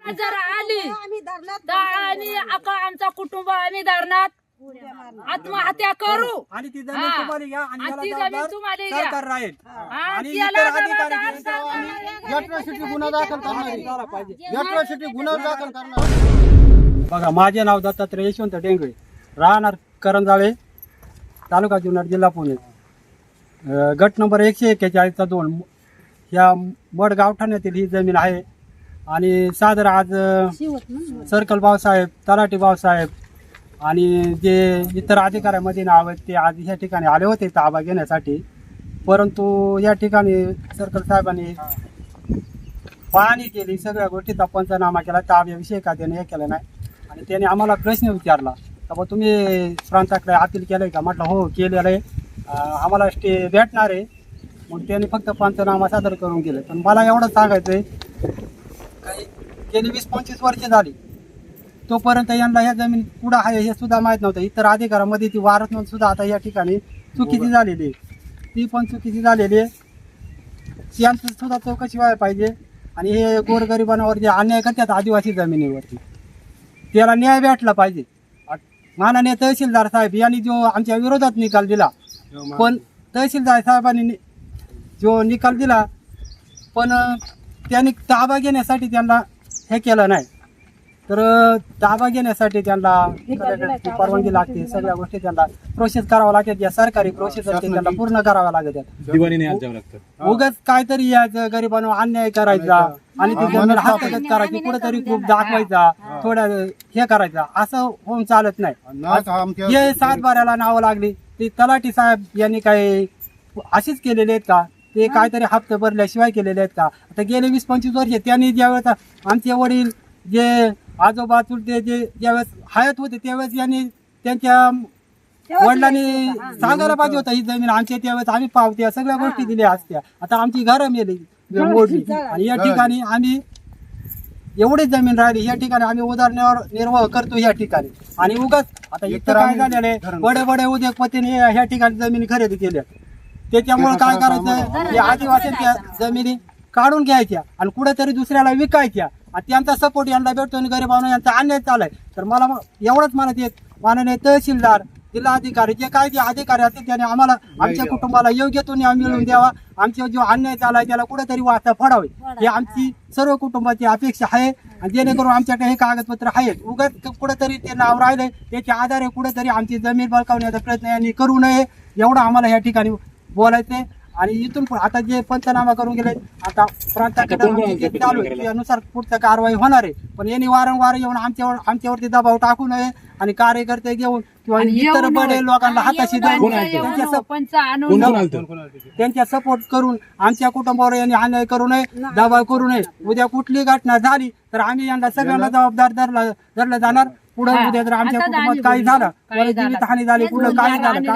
जर आली तर आम्ही आमचा कुटुंब आम्ही धरणात आत्महत्या करू आणि ती जमीन तुम्हाला घ्या आणि आणि ती याला जमीन तुम्हाला घ्या. सरकार राहील आणि त्याला इतर अधिकारी जबाबदार अॅट्रॉसिटी गुन्हा दाखल करणार अॅट्रॉसिटी गुन्हा दाखल करणार. बघा, माझे नाव दत्तात्रय यशवंत डेंगळे, राहणार करंजाळे, तालुका जुन्नर, जिल्हा पुणे. गट नंबर 141/2 ह्या मड गावठाण्यातील ही जमीन आहे. आणि सादर आज सर्कल भाऊसाहेब, तलाठी भाऊसाहेब आणि जे इतर अधिकाऱ्यामध्ये नाव आहेत ते आज ह्या ठिकाणी आले होते ताबा घेण्यासाठी. परंतु या ठिकाणी सर्कल साहेबांनी पाहणी केली, सगळ्या गोष्टीचा पंचनामा केला, ताब्याविषयी का त्याने हे केलं नाही. आणि त्याने आम्हाला प्रश्न विचारला तर बा तुम्ही प्रांताकडे अपील केलं आहे का? म्हटलं हो केलेलं आहे, आम्हाला स्टे भेटणार आहे. मग त्याने फक्त पंचनामा सादर करून गेले. पण मला एवढं सांगायचं आहे, काही गेली 20-25 वर्ष झाली तोपर्यंत यांना ह्या जमीन कुठं आहे हे सुद्धा माहीत नव्हतं. इतर अधिकारामध्ये ती वारस नोंद सुद्धा आता या ठिकाणी चुकीची झालेली आहे, ती पण चुकीची झालेली आहे. यांचं सुद्धा चौकशी व्हायला पाहिजे. आणि हे गोरगरिबांवर जे अन्याय करतात आदिवासी जमिनीवरती, त्याला न्याय भेटला पाहिजे. माननीय तहसीलदार साहेब यांनी जो आमच्या विरोधात निकाल दिला, पण तहसीलदार साहेबांनी जो निकाल दिला पण त्यांनी ताबा घेण्यासाठी त्यांना हे केलं नाही. तर ताबा घेण्यासाठी त्यांना परवानगी लागते, सगळ्या गोष्टी त्यांना प्रोसेस करावं लागतात. या सरकारी प्रोसेस त्यांना पूर्ण कराव्या लागतात. उगाच काहीतरी यायचं गरिबांना अन्याय करायचा आणि ती जमीन हस्तगत करायची, कुठेतरी खूप दाखवायचा, थोड्या हे करायचा, असं होऊन चालत नाही. हे 7/12ला नावं लागली, ती तलाठी साहेब यांनी काही अशीच केलेले आहेत का? ते काहीतरी हप्ते भरल्याशिवाय केलेले आहेत का? आता गेले 20-25 वर्ष त्यांनी ज्यावेळेस आमचे वडील जे आजोबा चुलते जे ज्यावेळेस हयात होते त्यावेळेस यांनी त्यांच्या वडिलांनी सांगायला पाहिजे होतं ही जमीन आमची, त्यावेळेस आम्ही पावत्या सगळ्या गोष्टी दिल्या असत्या. आता आमची घरं मेली मोडली आणि या ठिकाणी आम्ही एवढीच जमीन राहिली, या ठिकाणी आम्ही उदरनिर्वाह करतो या ठिकाणी. आणि उगाच आता इथं काय झालेलं आहे, बडे बडे उद्योगपतीने ह्या ठिकाणी जमिनी खरेदी केल्या, त्याच्यामुळे काय करायचं, या आदिवासींच्या जमिनी काढून घ्यायच्या आणि कुठेतरी दुसऱ्याला विकायच्या आणि त्यांचा सपोर्ट यांना भेटतो आणि गरिबांना यांचा अन्याय चाललाय. तर मला एवढंच म्हणत येत, माननीय तहसीलदार, जिल्हाधिकारी, जे काय जे अधिकारी असतील त्याने आम्हाला आमच्या कुटुंबाला योग्य तो न्याय मिळवून द्यावा. आमचा जो अन्याय चाललाय त्याला कुठेतरी वाचा फोडावे, ही आमची सर्व कुटुंबाची अपेक्षा आहे. आणि जेणेकरून आमच्याकडे हे कागदपत्र आहेत, उगाच कुठेतरी ते नाव राहिले त्याच्या आधारे कुठेतरी आमची जमीन बळकावण्याचा प्रयत्न यांनी करू नये, एवढं आम्हाला या ठिकाणी बोलायचंय. आणि इथून आता जे पंचनामा करून गेले, आता प्रांताकडे चालू आहे त्यानुसार पुढचं कारवाई होणार आहे. पण यांनी वारंवार येऊन आमच्यावरती दबाव टाकू नये आणि कार्यकर्ते घेऊन किंवा इतर बडे लोकांना हाताशी धरून त्यांच्या सपोर्ट करून आमच्या कुटुंबावर यांनी अन्याय करू नये, दबाव करू नये. उद्या कुठली घटना झाली तर आम्ही यांना सगळ्यांना जबाबदार धरलं जाणार. पुढे उद्या जर आमच्या कुटुंबात काही झालं, जीवितहानी झाली, पुढे काही झालं,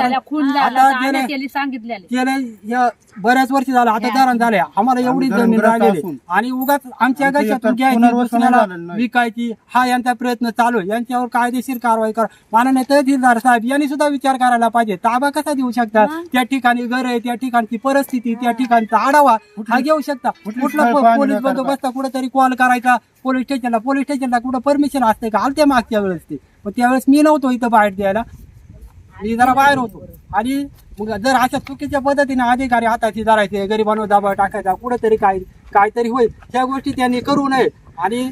आता गेले बऱ्याच वर्ष झालं आता धरण झाले, आम्हाला एवढी जमीन राहिलेली आणि उगाच आमच्या गशातून घ्यायची विकायची हा यांचा प्रयत्न चालू आहे. यांच्यावर कायदेशीर कारवाई करा. माननीय तहसीलदार साहेब यांनी सुद्धा विचार करायला पाहिजे. ताबा कसा देऊ शकता? त्या ठिकाणी घर आहे, त्या ठिकाणची परिस्थिती, त्या ठिकाणचा आढावा हा घेऊ शकता. कुठला पोलीस बंदोबस्त कुठेतरी कॉल करायचा पोलीस स्टेशनला कुठं परमिशन असते का? आलते मागच्या वेळेस ते, पण त्यावेळेस मी नव्हतो इथं बाहेर द्यायला, मी जरा बाहेर होतो. आणि मग जर अशा चुकीच्या पद्धतीने अधिकारी हाताशी धरायचे, गरिबांवर दबाव टाकायचा, कुठेतरी काहीतरी होईल, ह्या गोष्टी त्यांनी करू नये. आणि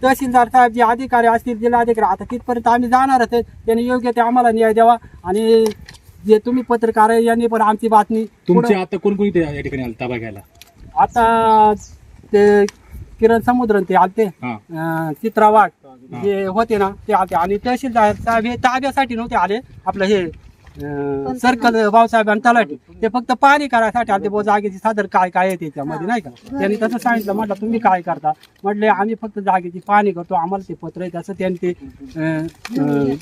तहसीलदार साहेब जे अधिकारी असतील, जिल्हाधिकारी, आता तिथपर्यंत आम्ही जाणारच आहे, त्यांनी योग्य ते आम्हाला न्याय द्यावा. आणि जे तुम्ही पत्रकार आहे यांनी पण आमची बातमी तुमची आता कोण या ठिकाणी आलं ताबा घ्यायला? आता ते किरण समुद्रन ते आलते, चित्रा वाघ जे होते ना ते आलते. आणि तहसीलदार साहेब हे ताब्यासाठी नव्हते आले, आपलं हे सर्कल भाऊसाहेब आणि तलाठी ते फक्त पाहणी करायसाठी आले. बहुत जागेची सादर काय आहे त्याच्यामध्ये नाही का, त्यांनी तसं सांगितलं. म्हटलं तुम्ही काय करता? म्हटले आम्ही फक्त जागेची पाहणी करतो, आम्हाला ते पत्र आहे. तसं त्यांनी ते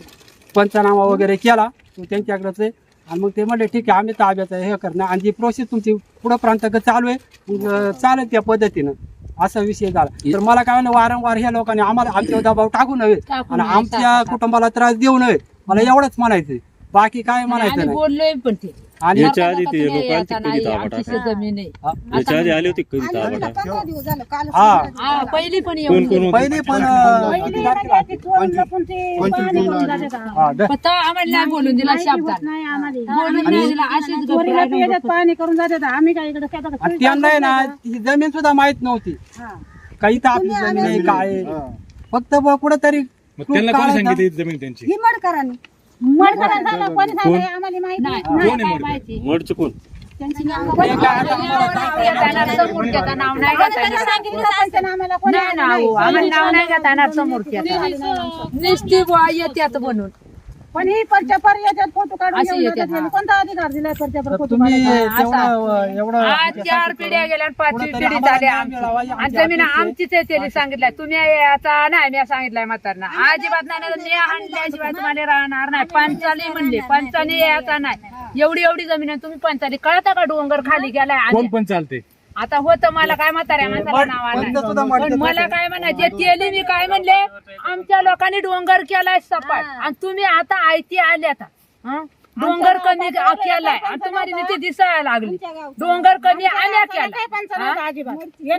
पंचनामा वगैरे केला त्यांच्याकडेच आहे. आणि मग ते म्हटले ठीक आहे आम्ही ताब्याचं हे करणार आणि जी प्रोसेस तुमची पुढं प्रांताकडे चालू आहे मग चालेल त्या पद्धतीनं, असा विषय झाला. तर मला काय म्हणलं, वारंवार ह्या लोकांनी आम्हाला आमच्यावर दबाव टाकू नये आणि आमच्या कुटुंबाला त्रास देऊ नये, मला एवढंच म्हणायचंय, बाकी काय म्हणायचं नाही. आणि याच्या आधी ते नाही, लोक आलते आता कधी नाही, ताबा आमची टाकायला? जमीन आहे. याच्या आधी आले होते कधी ताबा आली ना, टाकायला? 15 दिवस झालं काल हा. पहिली पण कोण येऊन कोण होते? पहिली पण हा, द- फक्त आम्हाला नाही बोलून दिला शब्दात बोलून नाही दिला असेच गप्प पाणी करून जाते आम्ही काय इकडे शेतात आणि त्यांना आहे ना ही जमीन सुद्धा माहित नव्हती काही तर आपली जमीन आहे काय आहे. फक्त कुठेतरी मग त्यांना कोणी सांगितलं ही जमीन त्यांची? ही मडकरांनी मडकरांना सांगा, कोणी सांगा आम्हाला माहिती नाही कोण नाही आहे काय मडकं? माहिती मडचं कोण? नाव घेता येणार, समोरच्याचं नाव नाही घेता येणार. आम्हाला कोणी नाही ना हो, आम्हाला नाव नाही घेता येणार समोरच्याचं. नुसती बुवा येत्यात म्हणून पण ही परच्या याच्यात फोटो काढून अशी घेऊन येते, जातात. हा. कोणता अधिकार दिलाय परच्या तर फोटो तुम्ही काढायचा? तेवढं एवढं आज 4 पिढ्या गेल्या आणि 5वी कुठेतरी पिढी आम्हाला झाली न्याय आमची. मिळावा, आणि आमची जमीन अपेक्षा आहे. आमचीच आहे त्यांनी सांगितलंय. तुम्ही याचा नाही मी सांगितलंय म्हातारना अजिबात नाही ना, मी आणल्याशिवाय तुम्हाला राहणार नाही. पंचाली म्हणले पंचाली याचा नाही. एवढी जमीन आहे, तुम्ही पंचाली कळता का डोंगर खाली गेलाय कोण आणि पण चालते? आता होतं मला काय म्हाताऱ्या माणसाला नाव पंच सुद्धा आलं मडकं पण मला काय म्हणायचे तेली मी काय म्हणले आमच्या लोकांनी डोंगर केलाय सपाट आणि तुम्ही आता आयती आले आता हं? डोंगर कमी केलाय आणि तुम्हाला नीती दिसायला लागली. डोंगर कमी आल्या केला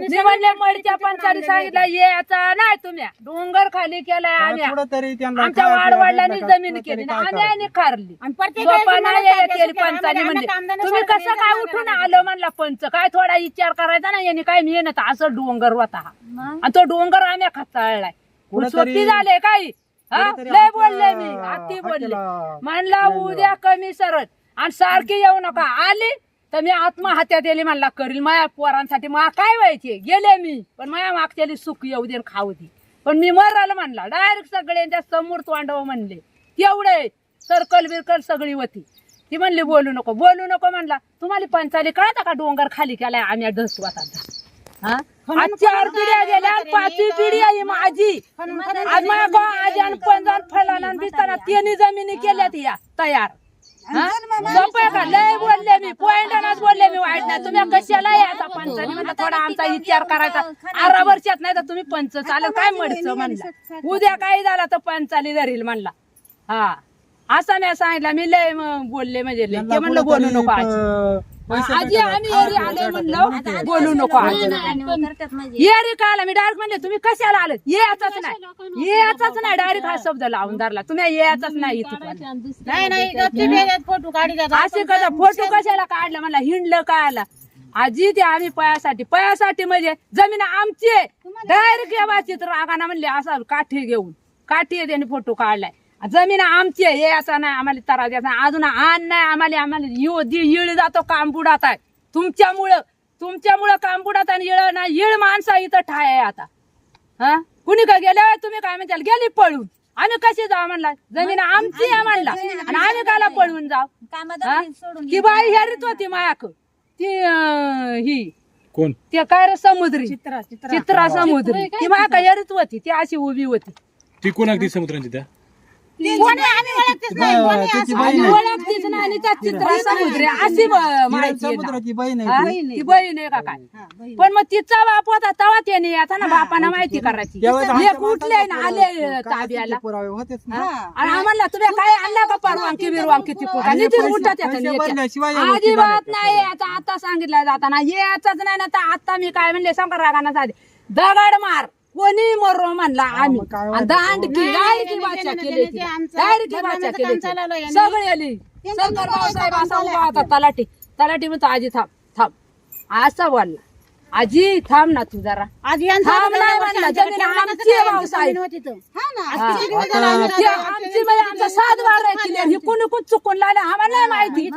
मी म्हणले मडच्या पंचाली सांगितलं याचा नाही तुम्ही डोंगर खाली केलाय आम्ही कुठेतरी त्यांना आमच्या काय वाडवडिलांनी आपल्याला जमीन कुठेतरी केली काय आम्ही करावं. आणि खारली आणि प्रत्येक सोपा वेळेस नाही मला आहे, त्याच्या पंचाली म्हणजे कामधंदा तुम्ही सोडून कसं काय उठून आलं म्हणला पंच काय थोडा विचार करायचा ना यांनी काय मेहनत असं डोंगर होता हा. आणि तो डोंगर आम्ही खचाळलाय कुठेतरी- सोपी झाले काही हा कुठेतरी लय आमच्या बोलले मी अति बोलले हक्काला म्हणला उद्या कमी सरत आणि सारखी येऊ नका आली तर मी आत्महत्या दिली म्हणला करील माया पोरांसाठी मा काय व्हायचे गेले मी पण माया मागच्याली सुख येऊ दे आणि खाऊ दे पण मी मरायला म्हणला डायरेक्ट सगळ्यांच्या समोर तोंडावं म्हणले तेवढे सर्कल बिरकल सगळी होती ती म्हणली बोलू नको म्हणला तुम्हाला पंचाली कळता का डोंगर खाली केलाय आम्ही ढसवत आता आज 4 पिढ्या गेल्या 5वी पिढी आहे माझी आज माझ्या आजी आणि पंजान फलाना दिसताना त्यांनी जमिनी केल्यात या तयार सोपं का लय बोलले मी पॉइंटनाच बोलले मी वाईट नाही तुम्ही कशाला याचा पंचाने म्हणलं थोडा आमचा विचार करायचा 18 वर्षात नाही तर तुम्ही पंच चालेल काय म्हणचं म्हणलं उद्या काही झाला तर पंचाली धरील म्हणला हा असं नाही सांगितलं मी लय बोलले म्हणजे लय. ते म्हणलं बोलू नको आजी आजी आम्ही एरी आले म्हणलं बोलू नको आजी एरी का आला मी डायरेक्ट म्हणले तुम्ही कशाला आले याचाच नाही डायरेक्ट हा शब्द लावून धरला तुम्ही याचाच नाही नाही फोटो काढी असे कसा फोटो कशाला काढला म्हणला हिंडलं काय आला आजी ते आम्ही पयासाठी म्हणजे जमीन आमची आहे डायरेक्ट या बाबतीत रागाना म्हणले असा काठी त्याने फोटो काढलाय जमीन आमची आहे हे असा नाही आम्हाला त्रास द्यायचा अजून आण नाही आम्हाला येळ जातो काम बुडात आहे तुमच्यामुळं काम बुडात आणि येळ नाही येळ माणसा इथं ठाय आहे आता हा कुणी का गेल्या तुम्ही काय म्हणताल गेली पळून आम्ही कशी जाऊ म्हणला जमीन आमची आहे म्हणला आणि आम्ही काला पळून जाऊ ती बाई हेरीत होती मायाक ती ही कोण? ते काय रे समुद्री चित्रा समुद्री ती मायाक हेरीत होती ती अशी उभी होती ती कोण अगदी समुद्रांची त्या? त्याची बहीण आहे. ओळखतीच नाही आणि त्या चित्रा समुद्री अशी माहिती आहे ना. समुद्राची बहीण हा? आहे ती. ती बहीण आहे का काय पण मग तिचा बाप होता तेव्हा त्याने आता ना बापानं माहिती करायची त्यावेळेस लेक आमच्या उठले ना आले काय ताब्याला पुरावे होतेच ना. आणि आम्हाला तुम्ही काय आणलं का परवानगी बिरवानगी ती कुठं आणि नितीच पैसे- उठत पैसे भरल्याशिवाय या गोष्टी अजिबात झाल्या. नाही आता सांगितलं जाताना याचाच नाही ना तर आता मी काय म्हणले शंकर रागाना साधे दगड मार कोणी मरो म्हणला आम्ही काय आणि दांडकी डायरेक्ट भाषा केली डायरेक्ट भाषा केली सगळे आली शंकर भाऊसाहेब असा उभा होता तलाठी म्हणतो आजी थांब असा बोलला आजी थांब ना तू जरा थांब नाही म्हणला जमीन आमची आहे भाऊसाहेब आमची म्हणजे आमचा 7 वार क्लिअर ही कुणी चुकून लागले आम्हाला नाही माहिती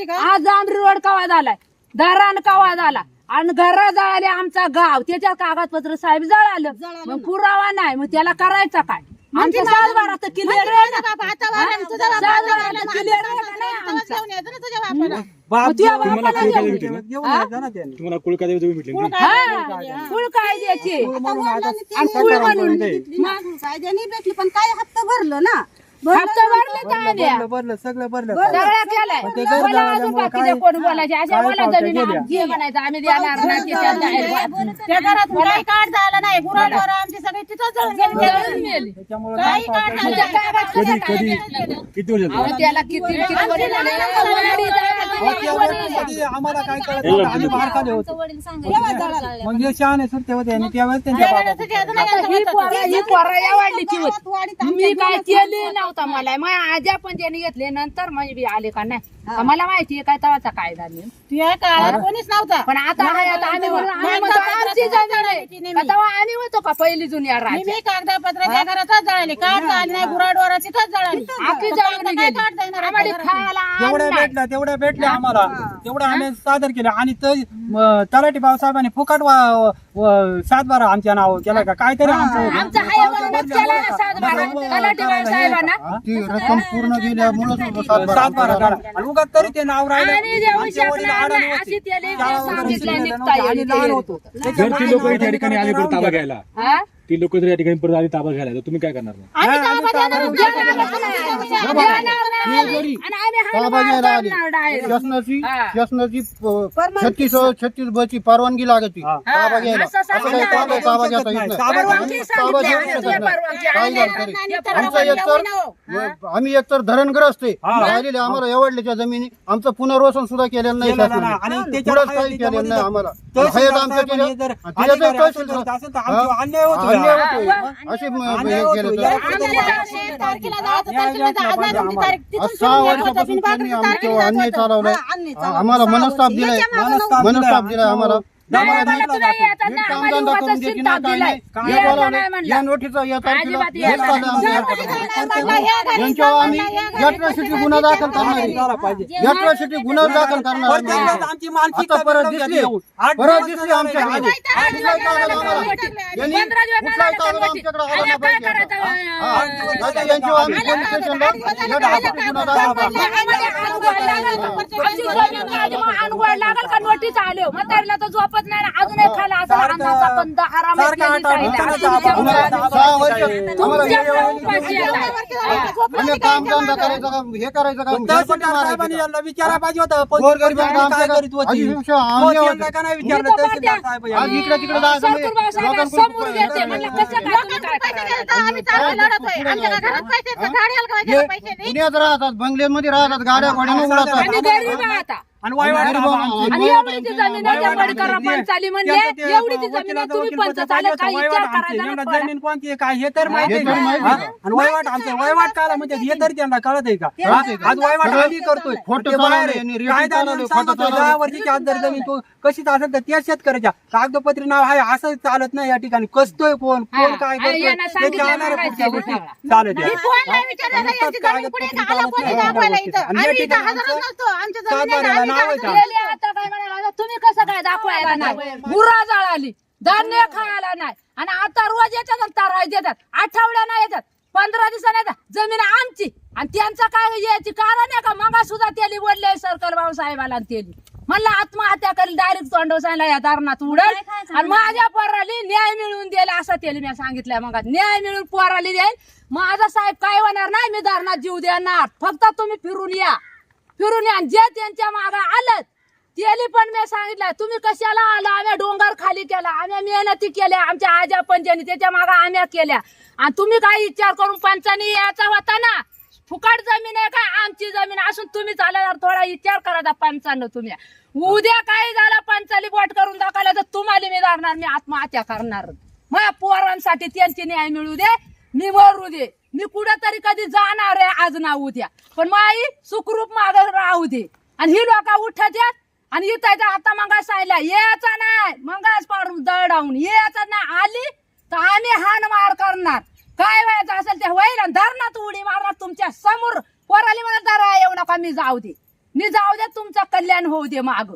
आज आमरी रोड कवा झालाय धरण कवा झाला आणि घरा जळाले आमचा गाव त्याच्या कागदपत्र साहेब जळालं मग पुरावा नाही मग त्याला करायचा काय आमच्या 7 वारात क्लिअर आहे ना 7 वारात क्लिअर आहे का नाही आमचा बाप मग तुझ्या जेव्हा- बापाला जेव्हा- घेऊन जेव्हा- घेऊन यायचा ना त्याने. तुम्हाला कुळकादेवी जमीन भेटली ना? हा फुल काय द्यायचे म्हणून आता आणि फुल म्हणून दे. कायद्याने भेटली पण काय हप्ता भरलं ना हप्ता भरले तर आम्ही भरलं सगळं भरलं सगळ्या केलंय पण ते घर मला अजून झाल्यामुळे बाकीचे काय- कोण बोलायचे अशा काय मला पावत्या जमीन गेल्या? आमची आहे म्हणायचं आम्ही देणार नाही की त्यांना आहे. त्या घरात काही काढ झाला नाही गुराढोर आमची सगळी तिथंच जळून गेली. जळून मेली. त्याच्यामुळे काही काय काढ तुमच्या झाला कामात कधी कसं कधी काय? किती वर्ष झाले? अहो, त्याला किती किती वर्ष झाले? वाडी जायला कधी आम्हाला काय कळत नव्हतं. आम्ही बाहेर खाली होतो मग हे शहाणे सुरते होते आणि त्यावेळेस त्यांच्या बाबा आता ही पोरं या वाढलीची होती मी काय केली नव्हता मला मग आज्या पण त्यांनी घेतले नंतर म्हणजे बी आले का नाही मला माहिती आहे काय तवाचा कायदा नाही त्या काळात कोणीच नव्हता पण आता आहे, आता आम्ही म्हणून आम्ही म्हणतो आमची जमीन आहे का तेव्हा आम्ही होतो का पहिली जुन्या राज मी कागदपत्र त्या घरातच जळाली काढ झाली नाही गुराढोरा तिथंच जळाली आखी जळून काय गेली काढता येणार आम्हाला आहे? खायला जेवढ्या अन्न नाही. भेटल्या तेवढ्या भेटल्या आम्हाला तेवढं आम्ही सादर केलं आणि तलाठी भाऊसाहेबांनी फुकट सातबारा आमच्या नाव केलं का काहीतरी आमचा हाय म्हणूनच केला ना सातबारा तलाठी साहेबांना ती रक्कम पूर्ण गेल्यामुळेच सातबारा काढा आणि उगाच तरी ते नाव राहिलं आणि देऊ आमचे वडील शकणार आडाणी नाही होते. अशी त्याला शाळा वगैरे सांगितलं शिकलेले निघता नव्हते. येईल आम्ही लहान होतो जर ती लोक या ठिकाणी आली परत ताबा घ्यायला हा? ती लोक जर या ठिकाणी परत आली ताबा घ्यायला तर तुम्ही काय करणार मग? आम्ही ताबा देणार होतो. ताबा घ्यायला आली शासनाची शासनाची 36 ब ची परवानगी लागते ताबा घ्यायला असं असं काही ताबा घेता येत नाही ताबा घेऊ शकत नाही काही झालं तरी आम्ही एकतर धरणग्रस्त आहे राहिलेले आम्हाला एवढल्याच्या जमिनी आमचं पुनर्वसन सुद्धा केलेलं नाही केलेलं नाही. शासनाने. आणि त्याच्या पुढंच बाहेर काही केलेलं नाही त्याच्यामध्ये आम्हाला तहसीलदार हयात आमच्या साहेबांनी जर तिच्यात अधिकारी तहसील असेल तर असेल तर आमच्यावर अन्याय होतो. अन्याय होतोय असे अन्याय हे होतो. केलं या तर तारखेला जायचं तारखेला जायचं नाही तुमची तारीख तिथून आज 6 वर्षापासून त्यांनी आमच्यावर अन्याय चालवलाय आम्हाला मनस्ताप दिलाय मनस्ताप दिलाय आम्हाला आम्हाला तुला येतात ना, आम्हाला कामधंदा उगाच करून देते चिंता ना काय दिलाय. नाही यायला हे बोलावलंय. नाही म्हणलं. या नोटीचा या तारखेला अजिबात हेच यायला चाललंय आमच्या हातात. यांच्यावर आम्ही अॅट्रॉसिटी गुन्हा दाखल करणार आहे अॅट्रॉसिटी गुन्हा दाखल करणार आहे प्रत्येक वेळेस आमची मानसिकता आता परत बिघडवली दिसली येऊन. परत दिसली आमच्या आधी. यांनी पंधरा दिवस कुठलाही झाला कागद तर आमच्याकडे आणि आला काय नाही पाहिजे. करायचं? आता यांच्यावर आम्ही पोलीस स्टेशनला अॅट्रॉसिटी गुन्हा दाखल करणार अनुभव लागल का नोटीस आलो म्हातारीला तर झोपत नाही ना अजून एक खाला असं अन्नाचा पण दहारा सारखं आम्हाला 6 वर्ष आम्हाला आम्ही काम धंदा करायचं का हे करायचं का तहसीलदार साहेबांनी यांना विचारायला पाहिजे होतं. पण गोरगरिबांना काय आमच्या करीत होती? आदिवासी हो, अन्याय त्यांना होतो. का नाही विचारलं तहसीलदार साहेब यांनी? आज इकडे तिकडे जायचं म्हणजे समोर घेते म्हणलं कसं काय तुम्ही काय करायचं? आम्ही चांगलं लढतोय आमच्या घरात पैसे आहेत, गाडी हलवायचे हे पैसे नाही पुण्यात राहतात बंगल्यामध्ये राहतात गाड्या घोड्यानं आणि उडतात गरीब आहे आता आणि वायवाट गरीब बाबा आमची. आमची. आणि एवढीची जमीन आहे त्या बडकरा पंचाली म्हणले एवढीची जमीन आहे तुम्ही पंच चालत काय विचार करायचा ना पोरा? जमीन कोणती आहे, काय हे तर माहिती हे आहे तर का? माहिती हा? आहे. आणि वयवाट आमचे वयवाट काला म्हणजे हे तरी त्यांना कळत आहे का हा? आज वयवाट आम्ही करतोय खोटं ते बाहेर चालवलंय आहे. यांनी, काय रेती झालं चालवलंय, सांगतो, खोटं 10 वर्षाची आज जर जमीन तो कशीच असेल तर त्या शेतकऱ्याच्या कागदपत्री नाव आहे असं चालत नाही या ठिकाणी कसतोय कोण कोण काय हा, यांना करतोय सांगितलं त्याच्या आधारे नाही पुढच्या पाहिजे गोष्टी सगळं. चालत मी आहे. कोण नाही विचारलं नाही, यांची जमीन कुठे आहे का? आला कोणी दाखवायला इथं आणि या आम्ही इथं ठिकाणी हजरच आमचं नसतो आमच्या जमिनीला सातबाऱ्याला आम्ही नाव आहे कागद का? गेले आता काय म्हणाला तुम्ही कसं काय दाखवायला नाही गुरा जळाली धान्य खायला नाही आणि आता रोज येतात आणि ताराय देतात आठवड्यानं येतात 15 दिवसांनी येतात जमीन आमची आणि त्यांचं काय यायची कारण आहे का मगा सुद्धा तेली बोलले सर्कल भाऊ साहेबाला आणि तेली म्हणलं आत्महत्या करेल डायरेक्ट तोंडव सांगितलं या दारणात उडल आणि माझ्या पोराली न्याय मिळवून द्यायला असं तेली मी सांगितलंय मग न्याय मिळून पोराली देईल माझा साहेब काय होणार नाही मी दारणात जीव देणार फक्त तुम्ही फिरून या आणि जे त्यांच्या मागे आलं त्याली पण मी सांगितलं तुम्ही कशाला आला आम्ही डोंगर खाली केला आम्ही मेहनती केल्या आमच्या आजा पंजानी त्याच्या मागे आम्ही केल्या आणि तुम्ही काय विचार करून पंचानी याचा होता ना फुकट जमीन आहे का आमची जमीन असून तुम्ही चालल्यावर थोडा विचार करा पंचानं तुम्ही उद्या काय झालं पंचाली बोट करून दाखवलं तर तुम्हाला मी धरणार मी आत्महत्या करणार माझ्या पोरांसाठी त्यांची न्याय मिळू दे मी मरू दे मी कुठेतरी कधी जाणार आहे आज ना उद्या पण माई सुखरूप माग राहू दे आणि ही लोक उठत यात आणि इथं आता मग सांगितलं यायचा नाही मगच पाडून दडावून यायचा नाही आली तर आम्ही हाण मार करणार काय व्हायचं असेल ते होईल आणि धरणात उडी मारणार तुमच्या समोर पोराली म्हणा धरा येऊ नका मी जाऊ दे तुमचं कल्याण होऊ दे माग